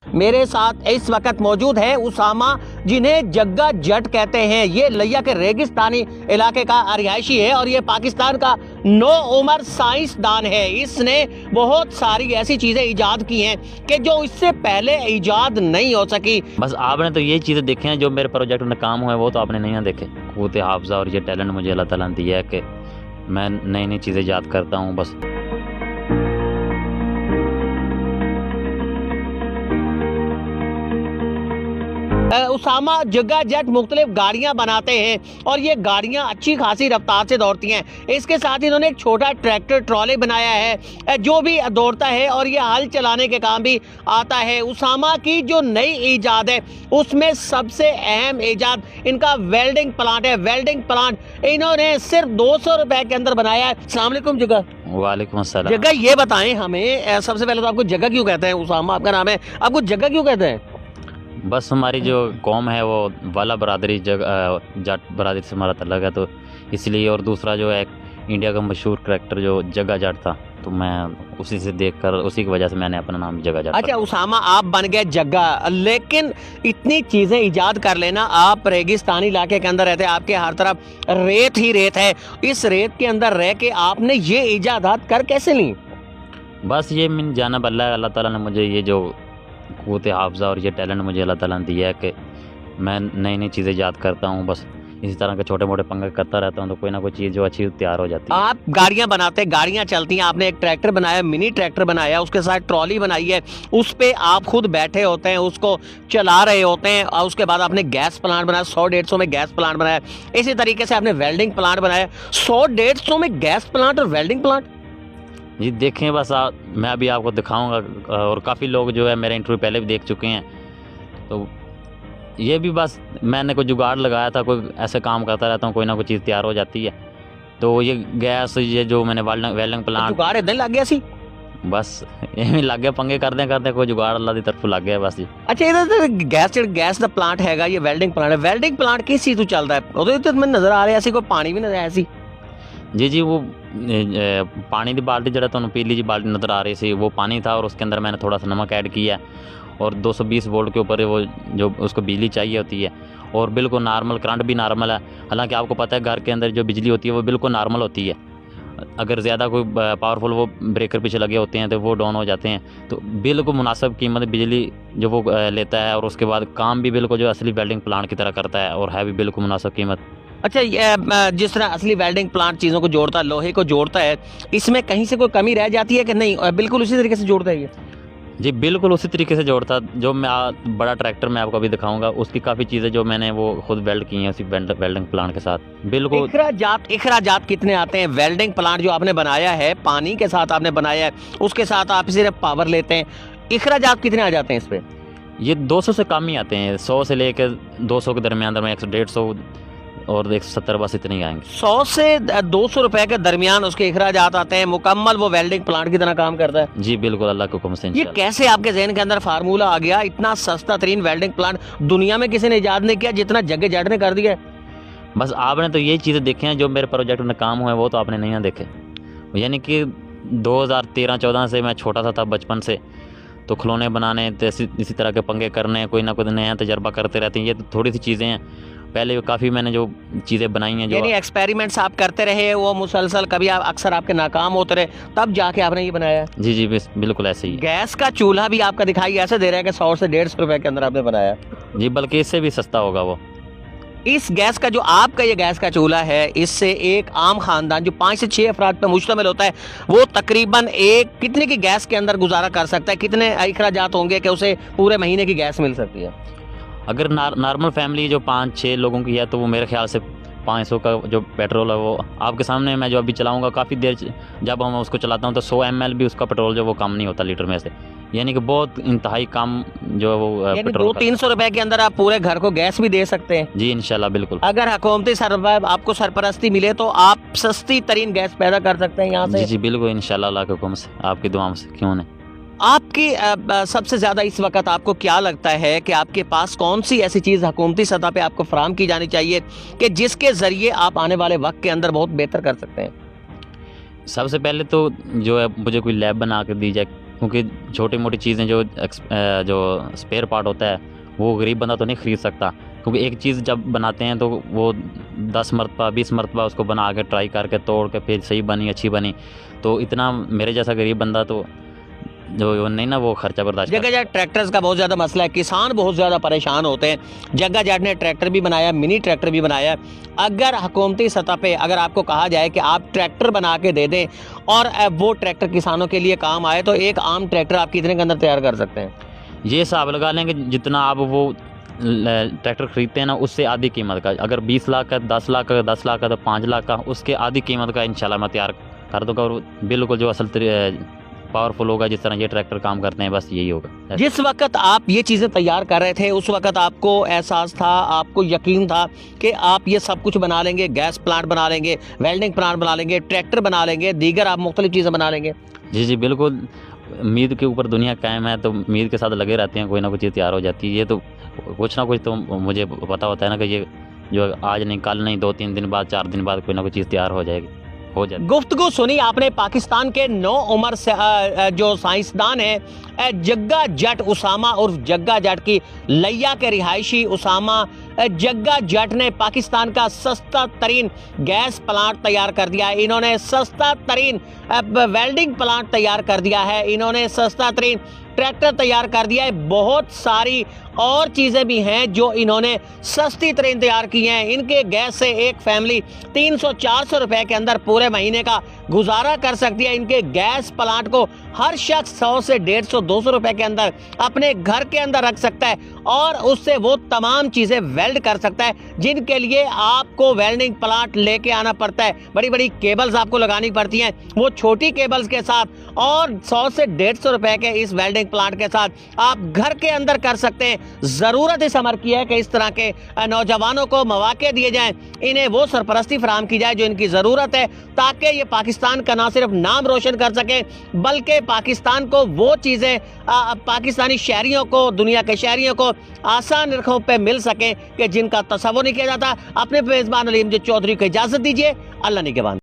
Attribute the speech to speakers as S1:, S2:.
S1: میرے ساتھ اس وقت موجود ہے اسامہ، جنہیں جگہ جٹ کہتے ہیں۔ یہ لیا کے ریگستانی علاقے کا رہائشی ہے اور یہ پاکستان کا نو عمر سائنسدان ہے۔ اس نے بہت ساری ایسی چیزیں ایجاد کی ہیں کہ جو اس سے پہلے ایجاد نہیں ہو سکی۔
S2: بس آپ نے تو یہ چیزیں دیکھی ہیں جو میرے پروجیکٹ میں کام ہوئے، وہ تو آپ نے نہیں دیکھے۔ قوت حافظہ اور یہ ٹیلنٹ مجھے اللہ تعالیٰ نے دیا ہے کہ میں نئی نئی چیزیں ایجاد کرتا ہوں۔ بس
S1: اسامہ جگہ جٹ مختلف گاڑیاں بناتے ہیں اور یہ گاڑیاں اچھی خاصی رفتار سے دوڑتی ہیں۔ اس کے ساتھ انہوں نے ایک چھوٹا ٹریکٹر ٹرالی بنایا ہے جو بھی دوڑتا ہے اور یہ ہل چلانے کے کام بھی آتا ہے۔ اسامہ کی جو نئی ایجاد ہے اس میں سب سے اہم ایجاد ان کا ویلڈنگ پلانٹ ہے۔ ویلڈنگ پلانٹ انہوں نے صرف 200 روپے کے اندر بنایا ہے۔ السلام علیکم جگہ۔
S2: وعلیکم السلام۔
S1: جگہ یہ بتائیں ہمیں، سب سے پہلے تو آپ کو جگہ کیوں کہتے ہیں؟ اسامہ آپ کا نام ہے، آپ کو جگہ کیوں کہتے ہیں؟
S2: بس ہماری جو قوم ہے وہ والا برادری جٹ برادری سے ہمارا تعلق ہے، تو اس لیے۔ اور دوسرا جو ہے انڈیا کا مشہور کریکٹر جو جگہ جٹ تھا، تو میں اسی سے دیکھ کر اسی کی وجہ سے میں نے اپنا نام جگہ جٹ۔
S1: اچھا اسامہ آپ بن گئے جگہ، لیکن اتنی چیزیں ایجاد کر لینا، آپ ریگستانی علاقے کے اندر رہتے ہیں، آپ کے ہر طرف ریت ہی ریت ہے، اس ریت کے اندر رہ کے آپ نے یہ ایجادات کر کیسے لیں؟
S2: بس یہ من جانب اللہ تعالیٰ نے مجھے یہ جو قوت حافظہ اور یہ ٹیلنٹ مجھے اللہ تعالیٰ نے دیا ہے کہ میں نئی نئی چیزیں ایجاد کرتا ہوں۔ بس اسی طرح کے چھوٹے موٹے پنگے کرتا رہتا ہوں، تو کوئی نہ کوئی چیز جو اچھی تیار ہو جاتی ہے۔
S1: آپ گاڑیاں بناتے، گاڑیاں چلتی ہیں، آپ نے ایک ٹریکٹر بنایا، منی ٹریکٹر بنایا، اس کے ساتھ ٹرالی بنائی ہے، اس پہ آپ خود بیٹھے ہوتے ہیں، اس کو چلا رہے ہوتے ہیں، اور اس کے بعد آپ نے گیس پلانٹ بنایا، 100-150 میں گیس پلانٹ بنایا، اسی طریقے سے آپ نے ویلڈنگ پلانٹ بنایا۔ 100-150 میں گیس پلانٹ اور ویلڈنگ پلانٹ؟
S2: جی دیکھیں، بس میں ابھی آپ کو دکھاؤں گا، اور کافی لوگ جو ہے میرے انٹرویو پہلے بھی دیکھ چکے ہیں، تو یہ بھی بس میں نے کوئی جگاڑ لگایا تھا، کوئی ایسے کام کرتا رہتا ہوں، کوئی نہ کوئی چیز تیار ہو جاتی ہے۔ تو یہ گیس، یہ جو میں نے ویلڈنگ پلانٹ،
S1: جگاڑ ادھر لگ گیا سی؟
S2: بس یہ لگ گیا، پنگے کرتے کوئی جگاڑ اللہ کی طرف لگ گیا بس جی۔
S1: اچھا ادھر گیس دا پلانٹ ہے گا، یہ ویلڈنگ پلانٹ ہے، ویلڈنگ پلانٹ کس چیز تو چلتا ہے؟ ادھر میں نظر آ رہا ہے ایسی کوئی پانی بھی نظر آیا سی؟
S2: جی وہ پانی کی بالٹی جڑا تو پیلی جی بالٹی نظر آ رہی سی، وہ پانی تھا، اور اس کے اندر میں نے تھوڑا سا نمک ایڈ کیا ہے، اور 220 وولٹ کے اوپر وہ جو اس کو بجلی چاہیے ہوتی ہے، اور بالکل نارمل کرنٹ بھی نارمل ہے۔ حالانکہ آپ کو پتہ ہے گھر کے اندر جو بجلی ہوتی ہے وہ بالکل نارمل ہوتی ہے، اگر زیادہ کوئی پاورفل وہ بریکر پیچھے لگے ہوتے ہیں تو وہ ڈاؤن ہو جاتے ہیں۔ تو بالکل مناسب قیمت بجلی جو وہ لیتا ہے، اور اس کے بعد کام بھی بالکل جو اصلی ویلڈنگ پلانٹ کی طرح کرتا ہے، اور ہے بھی بالکل مناسب قیمت۔
S1: اچھا جس طرح اصلی ویلڈنگ پلانٹ چیزوں کو جوڑتا ہے، لوہے کو جوڑتا ہے، اس میں کہیں سے کوئی کمی رہ جاتی ہے کہ نہیں بالکل اسی طریقے سے جوڑتا ہے یہ؟
S2: جی بالکل اسی طریقے سے جوڑتا، جو میں بڑا ٹریکٹر میں آپ کو ابھی دکھاؤں گا، اس کی کافی چیزیں جو میں نے وہ خود ویلڈ کی ہیں اسی ویلڈنگ پلانٹ کے ساتھ بالکل۔
S1: اخراجات کتنے آتے ہیں؟ ویلڈنگ پلانٹ جو آپ نے بنایا ہے، پانی کے ساتھ آپ نے بنایا ہے، اس کے ساتھ آپ صرف پاور لیتے ہیں، اخراجات کتنے آ جاتے ہیں اس پہ؟
S2: یہ 200 سے کم ہی آتے ہیں، 100 سے لے کے 200 کے درمیان 150 اور 170 بس اتنے ہی آئیں گے۔
S1: 100 سے 200 روپے کے درمیان اس کے اخراجات آتے ہیں، مکمل وہ ویلڈنگ پلانٹ کی طرح کام کرتا ہے؟
S2: جی بالکل، اللہ کے حکم سے۔
S1: یہ کیسے آپ کے ذہن کے اندر فارمولہ آ گیا؟ اتنا سستا ترین ویلڈنگ پلانٹ دنیا میں کسی نے ایجاد نہیں کیا جتنا جگہ جٹ نے کر دیا ہے۔
S2: بس آپ نے تو یہی چیزیں دیکھی ہیں جو میرے پروجیکٹ میں کام ہوئے، وہ تو آپ نے نہیں دیکھے۔ یعنی کہ 2013-14 سے میں چھوٹا سا تھا، بچپن سے تو کھلونے بنانے، اسی طرح کے پنگے کرنے، کوئی نہ کوئی نیا تجربہ کرتے رہتے ہیں۔ یہ تو تھوڑی سی چیزیں ہیں، پہلے کافی میں نے جو چیزیں بنائی ہیں، جو
S1: یعنی ایکسپیریمنٹس آپ کرتے رہے، وہ مسلسل، کبھی اکثر آپ کے ناکام ہوتے رہے، تب جا کے آپ نے یہ بنایا؟
S2: جی بالکل ایسے ہی۔
S1: گیس کا چولہا بھی آپ کا دکھائی ایسے دے رہا ہے کہ 100 سے 150 روپے کے اندر آپ نے بنایا؟
S2: جی بلکہ اس سے بھی سستا ہوگا وہ۔
S1: اس گیس کا جو آپ کا یہ گیس کا چولہا ہے، اس سے ایک عام خاندان جو 5 سے 6 افراد پہ مشتمل ہوتا ہے، وہ تقریباً ایک کتنے کی گیس کے اندر گزارا کر سکتا ہے؟ کتنے اخراجات ہوں گے کہ اسے پورے مہینے کی گیس مل سکتی ہے؟
S2: اگر نارمل فیملی جو 5-6 لوگوں کی ہے تو وہ میرے خیال سے 500 کا جو پیٹرول ہے، وہ آپ کے سامنے میں جو ابھی چلاؤں گا، کافی دیر جب ہم اس کو چلاتا ہوں تو 100 ml بھی اس کا پیٹرول جو وہ کم نہیں ہوتا لیٹر میں سے، یعنی کہ بہت انتہائی کم جو وہ پیٹرول۔
S1: 200-300 روپے کے اندر آپ پورے گھر کو گیس بھی دے سکتے ہیں؟
S2: جی انشاءاللہ بالکل۔
S1: اگر حکومتی آپ کو سرپرستی ملے تو آپ سستی ترین گیس پیدا کر سکتے ہیں یہاں سے؟
S2: جی بالکل انشاءاللہ، اللہ کے حکم سے، آپ کی دعاؤں سے، کیوں نہیں۔
S1: آپ کی سب سے زیادہ اس وقت آپ کو کیا لگتا ہے کہ آپ کے پاس کون سی ایسی چیز حکومتی سطح پہ آپ کو فراہم کی جانی چاہیے کہ جس کے ذریعے آپ آنے والے وقت کے اندر بہت بہتر کر سکتے ہیں؟
S2: سب سے پہلے تو جو ہے مجھے کوئی لیب بنا کے دی جائے کیونکہ چھوٹی موٹی چیزیں جو اسپیئر پارٹ ہوتا ہے وہ غریب بندہ تو نہیں خرید سکتا، کیونکہ ایک چیز جب بناتے ہیں تو وہ 10 مرتبہ 20 مرتبہ اس کو بنا کے ٹرائی کر کے توڑ کے پھر صحیح بنی اچھی بنی، تو اتنا میرے جیسا غریب بندہ تو جو نہیں نا وہ خرچہ برداشت
S1: جگہ جگہ ٹریکٹرز کا بہت زیادہ مسئلہ ہے، کسان بہت زیادہ پریشان ہوتے ہیں۔ جگہ جاٹ نے ٹریکٹر بھی بنایا، منی ٹریکٹر بھی بنایا۔ اگر حکومتی سطح پہ اگر آپ کو کہا جائے کہ آپ ٹریکٹر بنا کے دے دیں اور وہ ٹریکٹر کسانوں کے لیے کام آئے، تو ایک عام ٹریکٹر آپ کتنے کے اندر تیار کر سکتے ہیں؟
S2: یہ حساب لگا لیں کہ جتنا آپ وہ ٹریکٹر خریدتے ہیں نا اس سے آدھی قیمت کا، اگر 20 لاکھ کا 10 لاکھ کا 10 لاکھ کا تو 5 لاکھ کا، اس کے آدھی قیمت کا انشاءاللہ میں تیار کر دوں گا، اور بالکل جو اصل پاورفل ہوگا جس طرح یہ ٹریکٹر کام کرتے ہیں، بس یہی ہوگا۔
S1: جس وقت آپ یہ چیزیں تیار کر رہے تھے اس وقت آپ کو احساس تھا، آپ کو یقین تھا کہ آپ یہ سب کچھ بنا لیں گے، گیس پلانٹ بنا لیں گے، ویلڈنگ پلانٹ بنا لیں گے، ٹریکٹر بنا لیں گے، دیگر آپ مختلف چیزیں بنا لیں گے؟
S2: جی بالکل، امید کے اوپر دنیا قائم ہے، تو امید کے ساتھ لگے رہتے ہیں، کوئی نہ کوئی چیز تیار ہو جاتی ہے۔ یہ تو کچھ نہ کچھ تو مجھے پتا ہوتا ہے نا کہ یہ جو آج نہیں کل نہیں 2-3 دن بعد 4 دن بعد کوئی نہ کوئی چیز تیار ہو جائے گی، ہو جاتی ہے۔
S1: گفتگو سنی آپ نے پاکستان کے 9 عمر جو سائنسدان ہیں جگہ جٹ اسامہ عرف جگہ جٹ کی لیا کے رہائشی اسامہ جگہ جٹ نے پاکستان کا سستا ترین گیس پلانٹ تیار کر دیا ہے، انہوں نے سستا ترین ویلڈنگ پلانٹ تیار کر دیا ہے، انہوں نے سستا ترین ٹریکٹر تیار کر دیا ہے، بہت ساری اور چیزیں بھی ہیں جو انہوں نے سستی ترین تیار کی ہیں۔ ان کے گیس سے ایک فیملی 300-400 روپے کے اندر پورے مہینے کا گزارا کر سکتی ہے۔ ان کے گیس پلانٹ کو ہر شخص 100 سے 150-200 روپے کے اندر اپنے گھر کے اندر رکھ سکتا ہے اور اس سے وہ تمام چیزیں ویلڈ کر سکتا ہے جن کے لیے آپ کو ویلڈنگ پلانٹ لے کے آنا پڑتا ہے، بڑی بڑی کیبلز آپ کو لگانی پڑتی ہیں، وہ چھوٹی کیبلز کے ساتھ اور 100 سے 150 روپے کے اس ویلڈنگ پلانٹ کے ساتھ آپ گھر کے اندر کر سکتے ہیں۔ ضرورت اس امر کی ہے کہ اس طرح کے نوجوانوں کو مواقع دیے جائیں، انہیں وہ سرپرستی فراہم کی جائے جو ان کی ضرورت ہے، تاکہ یہ پاکستان کا نہ صرف نام روشن کر سکیں بلکہ پاکستان کو وہ چیزیں پاکستانی شہریوں کو، دنیا کے شہریوں کو آسان رقموں پہ مل سکیں کہ جن کا تصور نہیں کیا جاتا۔ اپنے میزبان علیم چودھری کو اجازت دیجیے، اللہ نگہبان۔